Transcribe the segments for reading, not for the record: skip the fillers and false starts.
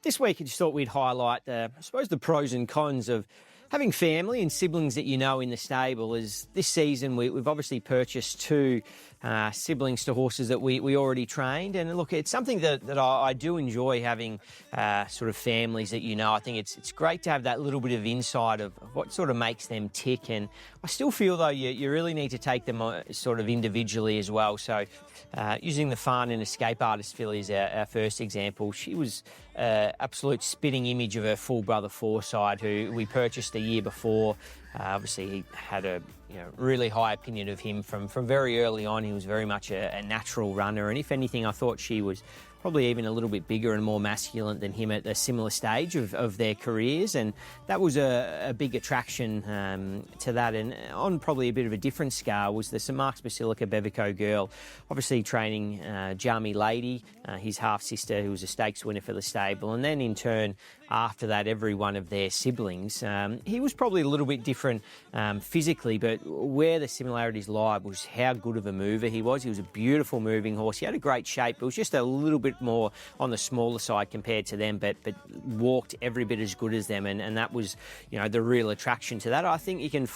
This week, I just thought we'd highlight, I suppose, the pros and cons of having family and siblings that you know in the stable. Is this season we've obviously purchased two siblings to horses that we already trained, and look, it's something that I do enjoy having sort of families that you know. I think it's great to have that little bit of insight of what sort of makes them tick, and I still feel though you really need to take them sort of individually as well. So using the Farn and Escape Artist filly as our first example, she was absolute spitting image of her full brother Forsyth, who we purchased a year before. Obviously, he had a really high opinion of him from very early on. He was very much a natural runner, and if anything, I thought she was probably even a little bit bigger and more masculine than him at a similar stage of their careers, and that was a big attraction to that. And on probably a bit of a different scale was the St Mark's Basilica Bevico Girl, obviously training Jarmy Lady, his half-sister, who was a stakes winner for the stable, and then in turn after that every one of their siblings. He was probably a little bit different physically, but where the similarities lie was how good of a mover he was. He was a beautiful moving horse. He had a great shape. It was just a little bit more on the smaller side compared to them, but walked every bit as good as them, and that was the real attraction to that. I think you can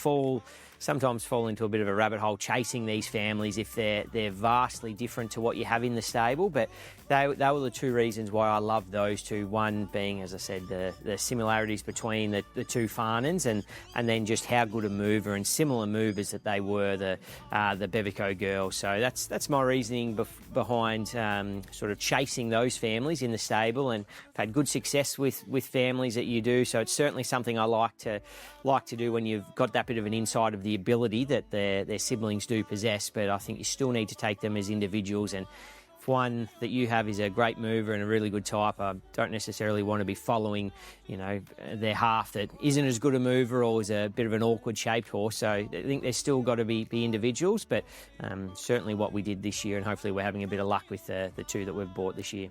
sometimes fall into a bit of a rabbit hole chasing these families if they're vastly different to what you have in the stable, but they were the two reasons why I love those two. One being, as I said, the similarities between the two Farnans, and then just how good a mover and similar movers that they were, the Bevico Girl. So that's my reasoning behind sort of chasing those families in the stable, and I've had good success with families that you do. So it's certainly something I like to do when you've got that bit of an insight of the ability that their siblings do possess. But I think you still need to take them as individuals, and if one that you have is a great mover and a really good type, I don't necessarily want to be following their half that isn't as good a mover or is a bit of an awkward shaped horse. So I think there's still got to be individuals, but certainly what we did this year, and hopefully we're having a bit of luck with the two that we've bought this year.